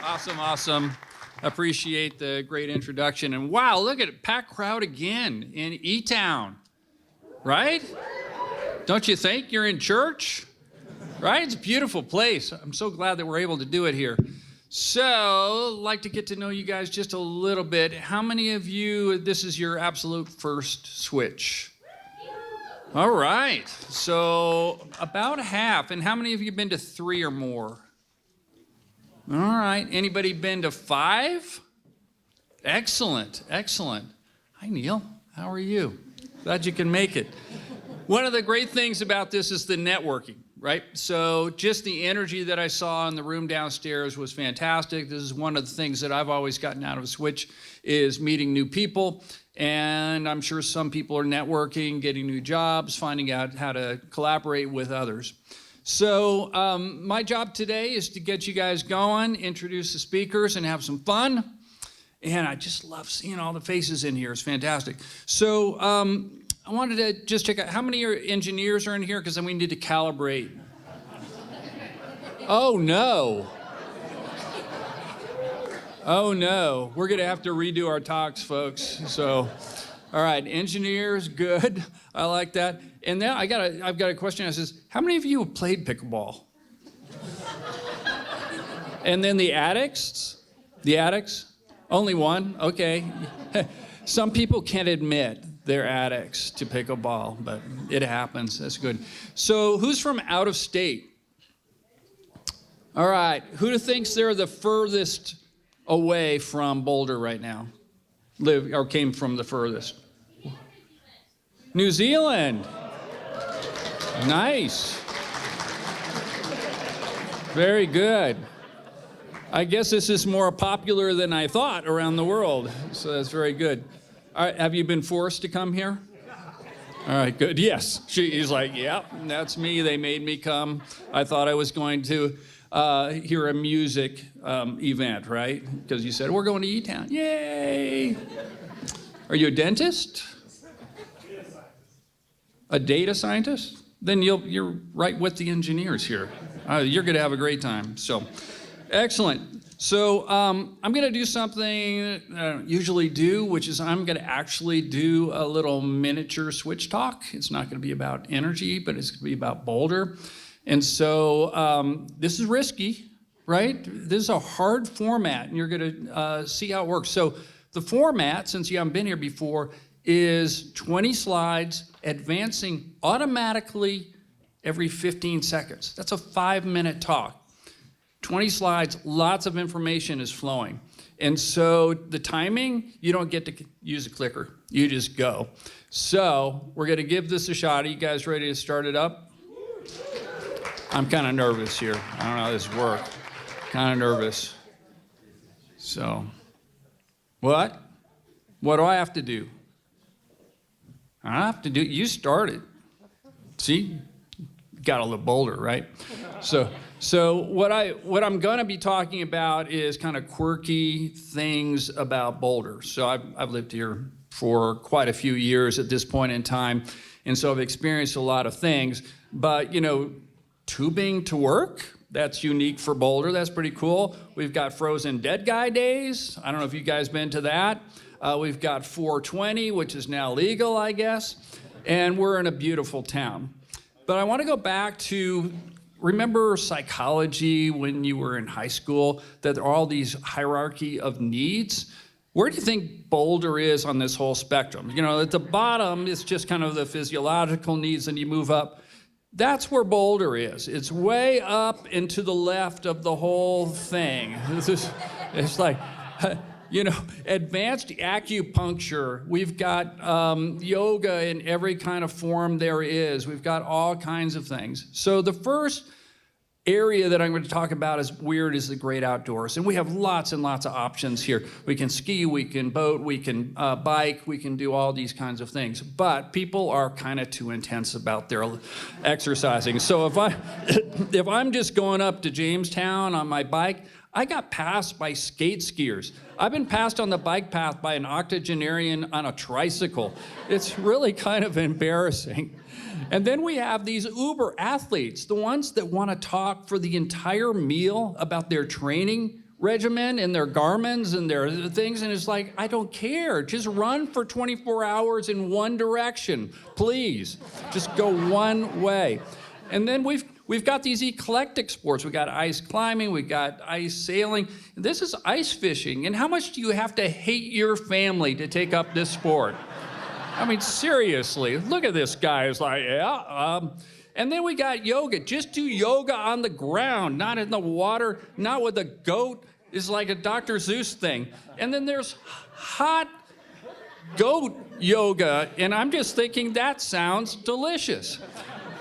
Awesome, awesome. Appreciate the great introduction. And wow, look at it, packed crowd again in eTown, right? Don't you think you're in church? Right? It's a beautiful place. I'm so glad that we're able to do it here. So, I'd like to get to know you guys just a little bit. How many of you, this is your absolute first switch? All right. So, about half. And how many of you have been to 3 or more? All right. Anybody been to 5? Excellent. Excellent. Hi, Neil. How are you? Glad you can make it. One of the great things about this is the networking, right? So just the energy that I saw in the room downstairs was fantastic. This is one of the things that I've always gotten out of Switch is meeting new people. And I'm sure some people are networking, getting new jobs, finding out how to collaborate with others. So my job today is to get you guys going, introduce the speakers, and have some fun. And I just love seeing all the faces in here. It's fantastic. So I wanted to just check out, how many engineers are in here? Because then we need to calibrate. Oh, no. Oh, no. We're going to have to redo our talks, folks. So, all right, engineers, good. I like that. And now I've got a question. I says, how many of you have played pickleball? And then the addicts? The addicts? Only one? Okay. Some people can't admit they're addicts to pickleball, but it happens. That's good. So who's from out of state? All right. Who thinks they're the furthest away from Boulder right now? Live or came from the furthest? New Zealand. Nice. Very good. I guess this is more popular than I thought around the world, so that's very good. All right, have you been forced to come here? All right, good. Yes. He's like, yeah, that's me. They made me come. I thought I was going to hear a music event, right? Because you said, we're going to eTown. Yay! Are you a dentist? A data scientist? Then you're right with the engineers here. You're going to have a great time. So, excellent. So I'm going to do something that I don't usually do, which is I'm going to actually do a little miniature Switch talk. It's not going to be about energy, but it's going to be about Boulder. And so this is risky, right? This is a hard format, and you're going to see how it works. So the format, since you haven't been here before, is 20 slides advancing automatically every 15 seconds. That's a 5-minute talk. 20 slides, lots of information is flowing. And so the timing, you don't get to use a clicker. You just go. So we're going to give this a shot. Are you guys ready to start it up? I'm kind of nervous here. I don't know how this works. Kind of nervous. So, what? What do I have to do? I don't have to do, you started. See? Got a little Boulder, right? So what I'm going to be talking about is kind of quirky things about Boulder. So I've lived here for quite a few years at this point in time, and so I've experienced a lot of things. But you know, tubing to work, that's unique for Boulder. That's pretty cool. We've got frozen dead guy days. I don't know if you guys been to that. We've got 420, which is now legal, I guess, and we're in a beautiful town. But I want to go back to, remember psychology when you were in high school, that there are all these hierarchy of needs? Where do you think Boulder is on this whole spectrum? You know, at the bottom, it's just kind of the physiological needs, and you move up. That's where Boulder is. It's way up and to the left of the whole thing. It's like, you know, advanced acupuncture. We've got yoga in every kind of form there is. We've got all kinds of things. So the first area that I'm going to talk about is the great outdoors. And we have lots and lots of options here. We can ski, we can boat, we can bike, we can do all these kinds of things. But people are kind of too intense about their exercising. So if I'm just going up to Jamestown on my bike, I got passed by skate skiers. I've been passed on the bike path by an octogenarian on a tricycle. It's really kind of embarrassing. And then we have these uber athletes, the ones that want to talk for the entire meal about their training regimen and their Garmins and their things, and it's like, I don't care. Just run for 24 hours in one direction, please. Just go one way. And then we've got these eclectic sports. We got ice climbing, we got ice sailing. This is ice fishing. And how much do you have to hate your family to take up this sport? I mean, seriously, look at this guy. It's like, yeah. And then we got yoga. Just do yoga on the ground, not in the water, not with a goat. It's like a Dr. Seuss thing. And then there's hot goat yoga. And I'm just thinking that sounds delicious.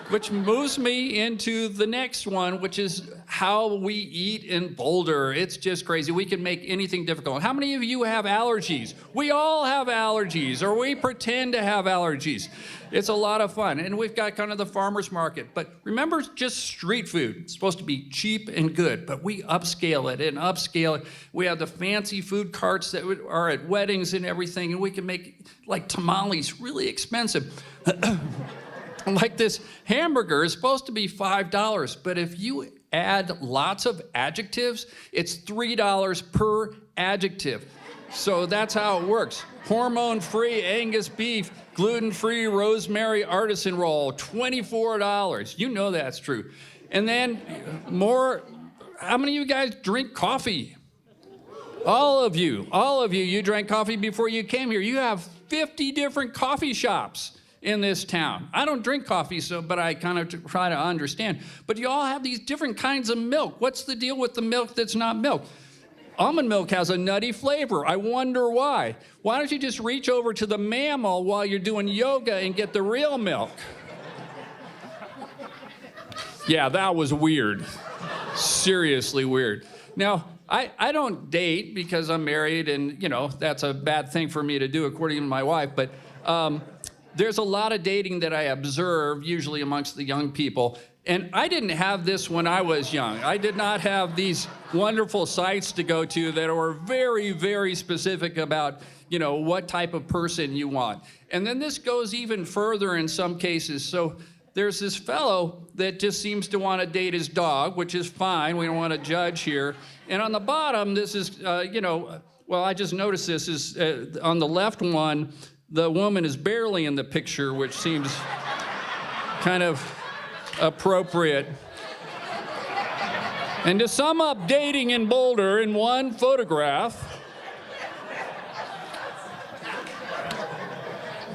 Which moves me into the next one, which is how we eat in Boulder. It's just crazy. We can make anything difficult. How many of you have allergies? We all have allergies, or we pretend to have allergies. It's a lot of fun. And we've got kind of the farmer's market. But remember, just street food. It's supposed to be cheap and good, but we upscale it and upscale it. We have the fancy food carts that are at weddings and everything, and we can make like tamales really expensive. Like this hamburger is supposed to be $5, but if you add lots of adjectives, it's $3 per adjective. So that's how it works. Hormone-free Angus beef, gluten-free rosemary artisan roll, $24. You know that's true. And then how many of you guys drink coffee? All of you, you drank coffee before you came here. You have 50 different coffee shops in this town. I don't drink coffee, but I kind of try to understand. But you all have these different kinds of milk. What's the deal with the milk that's not milk? Almond milk has a nutty flavor. I wonder why. Why don't you just reach over to the mammal while you're doing yoga and get the real milk? Yeah, that was weird. Seriously weird. Now, I don't date because I'm married, and that's a bad thing for me to do according to my wife, but there's a lot of dating that I observe, usually amongst the young people. And I didn't have this when I was young. I did not have these wonderful sites to go to that were very, very specific about, what type of person you want. And then this goes even further in some cases. So there's this fellow that just seems to want to date his dog, which is fine. We don't want to judge here. And on the bottom, this is, I just noticed this is on the left one, the woman is barely in the picture, which seems kind of appropriate. And to sum up dating in Boulder in one photograph,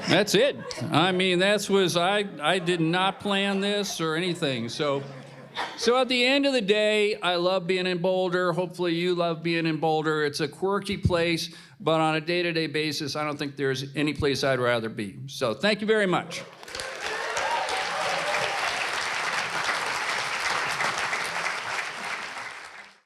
that's it. I mean, I did not plan this or anything. So at the end of the day, I love being in Boulder. Hopefully you love being in Boulder. It's a quirky place, but on a day-to-day basis, I don't think there's any place I'd rather be. So thank you very much.